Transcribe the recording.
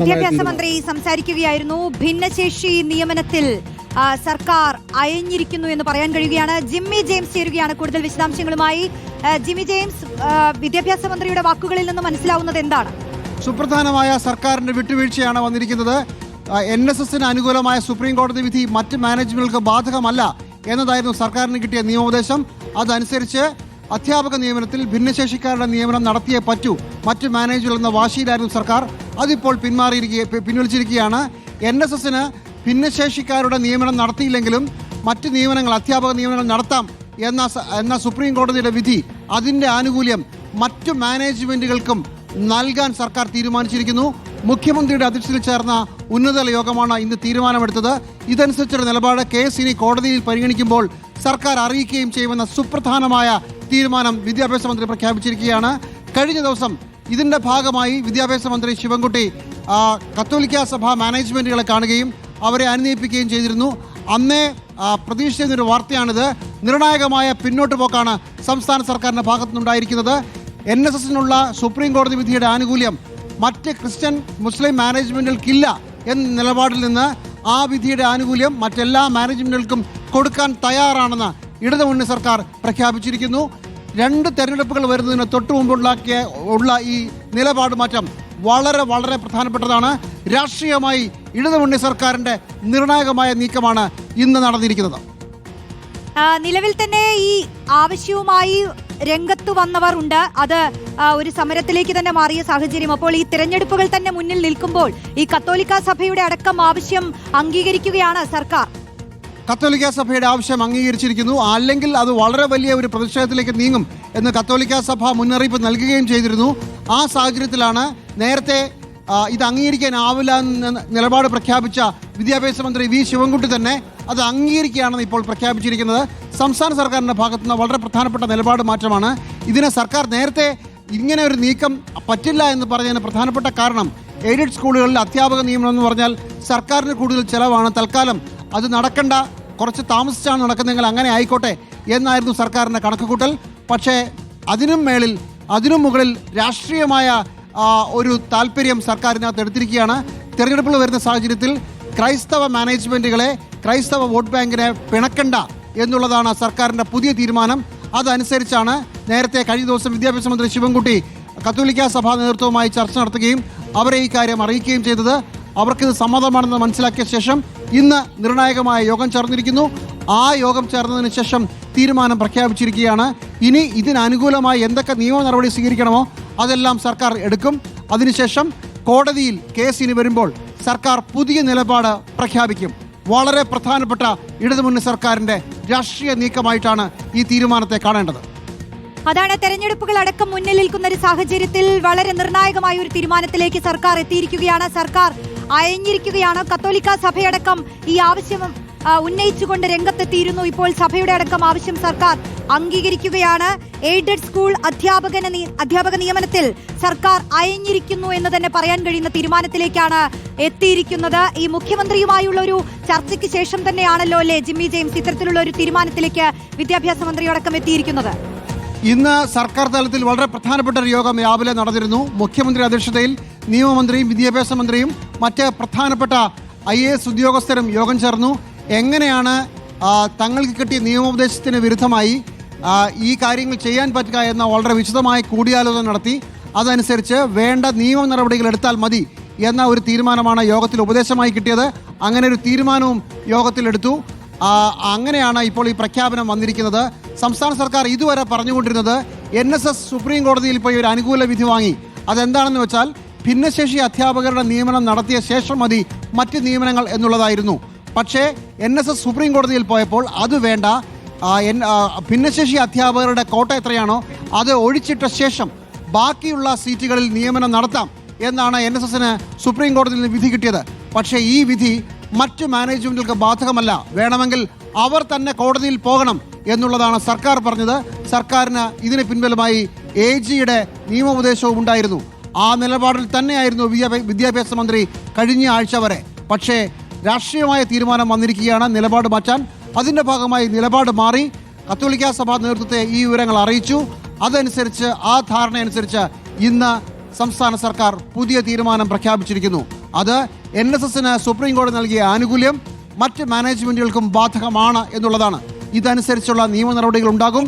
വിദ്യാഭ്യാസ മന്ത്രി സംസാരിക്കുകയായിരുന്നു. ഭിന്നശേഷി നിയമനത്തിൽ സർക്കാർ അയഞ്ഞിരിക്കുന്നു എന്ന് പറയാൻ കഴിയുകയാണ്. ജിമ്മി ജെയിംസ് ചേരുകയാണ് കൂടുതൽ വിശദാംശങ്ങളുമായി. ജിമ്മി ജെയിംസ്, വിദ്യാഭ്യാസ മന്ത്രിയുടെ വാക്കുകളിൽ നിന്ന് മനസ്സിലാവുന്നത് എന്താണ്? സുപ്രധാനമായ സർക്കാരിന്റെ വിട്ടുവീഴ്ചയാണ് വന്നിരിക്കുന്നത്. NSSന് അനുകൂലമായ സുപ്രീം കോടതി വിധി മറ്റ് മാനേജ്മെന്റുകൾക്ക് ബാധകമല്ല എന്നതായിരുന്നു സർക്കാരിന് കിട്ടിയ നിയമോപദേശം. അതനുസരിച്ച് അധ്യാപക നിയമനത്തിൽ ഭിന്നശേഷിക്കാരുടെ നിയമനം നടത്തിയേ പറ്റൂ മറ്റ് മാനേജുകൾ എന്ന വാശിയിലായിരുന്നു സർക്കാർ. അതിപ്പോൾ പിൻവലിച്ചിരിക്കുകയാണ്. NSSന് ഭിന്നശേഷിക്കാരുടെ നിയമനം നടത്തിയില്ലെങ്കിലും മറ്റ് നിയമനങ്ങൾ, അധ്യാപക നിയമനങ്ങൾ നടത്താം എന്ന സുപ്രീം കോടതിയുടെ വിധി, അതിൻ്റെ ആനുകൂല്യം മറ്റു മാനേജ്മെന്റുകൾക്കും നൽകാൻ സർക്കാർ തീരുമാനിച്ചിരിക്കുന്നു. മുഖ്യമന്ത്രിയുടെ അധ്യക്ഷതയിൽ ചേർന്ന ഉന്നതതല യോഗമാണ് ഇന്ന് തീരുമാനമെടുത്തത്. ഇതനുസരിച്ചുള്ള നിലപാട് കേസ് ഇനി കോടതിയിൽ പരിഗണിക്കുമ്പോൾ സർക്കാർ അറിയിക്കുകയും ചെയ്യുമെന്ന സുപ്രധാനമായ തീരുമാനം വിദ്യാഭ്യാസ മന്ത്രി പ്രഖ്യാപിച്ചിരിക്കുകയാണ്. കഴിഞ്ഞ ദിവസം ഇതിൻ്റെ ഭാഗമായി വിദ്യാഭ്യാസ മന്ത്രി ശിവൻകുട്ടി കത്തോലിക്ക സഭ മാനേജ്മെന്റുകളെ കാണുകയും അവരെ അനുനയിപ്പിക്കുകയും ചെയ്തിരുന്നു. അന്നേ പ്രതീക്ഷിച്ചൊരു വാർത്തയാണിത്. നിർണായകമായ പിന്നോട്ട് പോക്കാണ് സംസ്ഥാന സർക്കാരിൻ്റെ ഭാഗത്തുനിന്നുണ്ടായിരിക്കുന്നത്. NSSനുള്ള സുപ്രീം കോടതി വിധിയുടെ ആനുകൂല്യം മറ്റ് ക്രിസ്ത്യൻ മുസ്ലിം മാനേജ്മെന്റുകൾക്കില്ല എന്ന നിലപാടിൽ നിന്ന് ആ വിധിയുടെ ആനുകൂല്യം മറ്റെല്ലാ മാനേജ്മെന്റുകൾക്കും കൊടുക്കാൻ തയ്യാറാണെന്ന് ഇടതുമുന്നണി സർക്കാർ പ്രഖ്യാപിച്ചിരിക്കുന്നു. 2 തെരഞ്ഞെടുപ്പുകൾ വരുന്നതിന് തൊട്ടു മുമ്പുള്ള ഈ നിലപാട് മാറ്റം വളരെ വളരെ പ്രധാനപ്പെട്ടതാണ്. രാഷ്ട്രീയമായി ഇടതുമുന്നണി സർക്കാരിൻ്റെ നിർണായകമായ നീക്കമാണ് ഇന്ന് നടന്നിരിക്കുന്നത്. നിലവിൽ തന്നെ ഈ ആവശ്യവുമായി രംഗത്ത് വന്നവർ ഉണ്ട്. അത് ഒരു സമരത്തിലേക്ക് തന്നെ മാറിയ സാഹചര്യം. അപ്പോൾ ഈ തിരഞ്ഞെടുപ്പുകൾ തന്നെ മുന്നിൽ നിൽക്കുമ്പോൾ ഈ കത്തോലിക്ക സഭയുടെ അടക്കം ആവശ്യം അംഗീകരിക്കുകയാണ് സർക്കാർ. കത്തോലിക്ക സഭയുടെ ആവശ്യം അംഗീകരിച്ചിരിക്കുന്നു. അല്ലെങ്കിൽ അത് വളരെ വലിയ ഒരു പ്രതിഷേധത്തിലേക്ക് നീങ്ങും എന്ന് കത്തോലിക്ക സഭ മുന്നറിയിപ്പ് നൽകുകയും ചെയ്തിരുന്നു. ആ സാഹചര്യത്തിലാണ് നേരത്തെ ഇത് അംഗീകരിക്കാനാവില്ല എന്ന നിലപാട് പ്രഖ്യാപിച്ച വിദ്യാഭ്യാസ മന്ത്രി വി ശിവൻകുട്ടി തന്നെ അത് അംഗീകരിക്കുകയാണെന്ന് ഇപ്പോൾ പ്രഖ്യാപിച്ചിരിക്കുന്നത്. സംസ്ഥാന സർക്കാരിൻ്റെ ഭാഗത്തുനിന്ന് വളരെ പ്രധാനപ്പെട്ട നിലപാട് മാറ്റമാണ്. ഇതിന് സർക്കാർ നേരത്തെ ഇങ്ങനെ ഒരു നീക്കം പറ്റില്ല എന്ന് പറഞ്ഞതിന് പ്രധാനപ്പെട്ട കാരണം എയ്ഡഡ് സ്കൂളുകളിൽ അധ്യാപക നിയമനം എന്ന് പറഞ്ഞാൽ സർക്കാരിന് കൂടുതൽ ചിലവാണ്. തൽക്കാലം അത് നടക്കണ്ട, കുറച്ച് താമസിച്ചാണ് നടക്കുന്നതെങ്കിൽ അങ്ങനെ ആയിക്കോട്ടെ എന്നായിരുന്നു സർക്കാരിൻ്റെ കണക്കുകൂട്ടൽ. പക്ഷേ അതിനും മുകളിൽ രാഷ്ട്രീയമായ ഒരു താല്പര്യം സർക്കാരിനകത്ത് എടുത്തിരിക്കുകയാണ്. തിരഞ്ഞെടുപ്പുകൾ വരുന്ന സാഹചര്യത്തിൽ ക്രൈസ്തവ മാനേജ്മെന്റുകളെ, ക്രൈസ്തവ വോട്ട് ബാങ്കിനെ പിണക്കണ്ട എന്നുള്ളതാണ് സർക്കാരിൻ്റെ പുതിയ തീരുമാനം. അതനുസരിച്ചാണ് നേരത്തെ കഴിഞ്ഞ ദിവസം വിദ്യാഭ്യാസ മന്ത്രി ശിവൻകുട്ടി കത്തോലിക്ക സഭാ നേതൃത്വവുമായി ചർച്ച നടത്തുകയും അവരെ ഈ കാര്യം അറിയിക്കുകയും ചെയ്തത്. അവർക്കിത് സമ്മതമാണെന്ന് മനസ്സിലാക്കിയ ശേഷം ഇന്ന് നിർണായകമായ യോഗം ചേർന്നിരിക്കുന്നു. ആ യോഗം ചേർന്നതിന് ശേഷം തീരുമാനം പ്രഖ്യാപിച്ചിരിക്കുകയാണ്. ഇനി ഇതിനനുകൂലമായി എന്തൊക്കെ നിയമ നടപടി സ്വീകരിക്കണമോ അതെല്ലാം സർക്കാർ എടുക്കും. അതിനുശേഷം കോടതിയിൽ കേസ് ഇനി വരുമ്പോൾ സർക്കാർ പുതിയ നിലപാട് പ്രഖ്യാപിക്കും. വളരെ പ്രധാനപ്പെട്ട ഇടതുമുന്നണി സർക്കാരിൻ്റെ രാഷ്ട്രീയ നീക്കമായിട്ടാണ് ഈ തീരുമാനത്തെ കാണേണ്ടത്. അതാണ്, തെരഞ്ഞെടുപ്പുകൾ അടക്കം മുന്നിൽ നിൽക്കുന്ന ഒരു സാഹചര്യത്തിൽ വളരെ നിർണായകമായ ഒരു തീരുമാനത്തിലേക്ക് സർക്കാർ എത്തിയിരിക്കുകയാണ്. സർക്കാർ അയഞ്ഞിരിക്കുകയാണ്. കത്തോലിക്ക സഭയടക്കം ഈ ആവശ്യം ഉന്നയിച്ചുകൊണ്ട് രംഗത്തെത്തിയിരുന്നു. ഇപ്പോൾ സഭയുടെ അടക്കം ആവശ്യം സർക്കാർ അംഗീകരിക്കുകയാണ്. എയ്ഡഡ് സ്കൂൾ അധ്യാപക നിയമനത്തിൽ സർക്കാർ അയഞ്ഞിരിക്കുന്നു എന്ന് തന്നെ പറയാൻ കഴിയുന്ന തീരുമാനത്തിലേക്കാണ് എത്തിയിരിക്കുന്നത്. ഈ മുഖ്യമന്ത്രിയുമായുള്ള ഒരു ചർച്ചയ്ക്ക് ശേഷം തന്നെയാണല്ലോ അല്ലേ ജിമ്മി ജെയിംസ് ഇത്തരത്തിലുള്ള ഒരു തീരുമാനത്തിലേക്ക് വിദ്യാഭ്യാസ മന്ത്രിയടക്കം എത്തിയിരിക്കുന്നത്? ഇന്ന് സർക്കാർ തലത്തിൽ വളരെ പ്രധാനപ്പെട്ട ഒരു യോഗം രാവിലെ നടന്നിരുന്നു. മുഖ്യമന്ത്രി അധ്യക്ഷതയിൽ നിയമമന്ത്രിയും വിദ്യാഭ്യാസ മന്ത്രിയും മറ്റ് പ്രധാനപ്പെട്ട IAS ഉദ്യോഗസ്ഥരും യോഗം ചേർന്നു. എങ്ങനെയാണ് തങ്ങൾക്ക് കിട്ടിയ നിയമോപദേശത്തിന് വിരുദ്ധമായി ഈ കാര്യങ്ങൾ ചെയ്യാൻ പറ്റുക എന്ന വളരെ വിശദമായ കൂടിയാലോചന നടത്തി. അതനുസരിച്ച് വേണ്ട നിയമ നടപടികൾ എടുത്താൽ മതി എന്ന ഒരു തീരുമാനമാണ് യോഗത്തിൽ ഉപദേശമായി കിട്ടിയത്. അങ്ങനെ ഒരു തീരുമാനവും യോഗത്തിലെടുത്തു. അങ്ങനെയാണ് ഇപ്പോൾ ഈ പ്രഖ്യാപനം വന്നിരിക്കുന്നത്. സംസ്ഥാന സർക്കാർ ഇതുവരെ പറഞ്ഞുകൊണ്ടിരുന്നത് NSS സുപ്രീം കോടതിയിൽ പോയി ഒരു അനുകൂല വിധി വാങ്ങി. അതെന്താണെന്ന് വെച്ചാൽ ഭിന്നശേഷി അധ്യാപകരുടെ നിയമനം നടത്തിയ ശേഷം മതി മറ്റ് നിയമനങ്ങൾ എന്നുള്ളതായിരുന്നു. പക്ഷേ NSS സുപ്രീം കോടതിയിൽ പോയപ്പോൾ അത് വേണ്ട, ഭിന്നശേഷി അധ്യാപകരുടെ കോട്ട എത്രയാണോ അത് ഒഴിച്ചിട്ട ശേഷം ബാക്കിയുള്ള സീറ്റുകളിൽ നിയമനം നടത്താം എന്നാണ് NSSന് സുപ്രീം കോടതിയിൽ നിന്ന് വിധി കിട്ടിയത്. പക്ഷേ ഈ വിധി മറ്റ് മാനേജ്മെന്റുകൾക്ക് ബാധകമല്ല, വേണമെങ്കിൽ അവർ തന്നെ കോടതിയിൽ പോകണം എന്നുള്ളതാണ് സർക്കാർ പറഞ്ഞത്. സർക്കാരിന് ഇതിന് പിൻബലമായി AGയുടെ നിയമോപദേശവും ഉണ്ടായിരുന്നു. ആ നിലപാടിൽ തന്നെയായിരുന്നു വിദ്യാഭ്യാസ മന്ത്രി കഴിഞ്ഞ ആഴ്ച വരെ. പക്ഷേ രാഷ്ട്രീയമായ തീരുമാനം വന്നിരിക്കുകയാണ് നിലപാട് മാറ്റാൻ. അതിൻ്റെ ഭാഗമായി നിലപാട് മാറി കത്തോലിക്ക സഭാ നേതൃത്വത്തെ ഈ വിവരങ്ങൾ അറിയിച്ചു. അതനുസരിച്ച്, ആ ധാരണയനുസരിച്ച് ഇന്ന് സംസ്ഥാന സർക്കാർ പുതിയ തീരുമാനം പ്രഖ്യാപിച്ചിരിക്കുന്നു. അത് NSSന് സുപ്രീം കോടതി നൽകിയ ആനുകൂല്യം മറ്റ് മാനേജ്മെന്റുകൾക്കും ബാധകമാണ് എന്നുള്ളതാണ്. ഇതനുസരിച്ചുള്ള നിയമ നടപടികൾ ഉണ്ടാകും.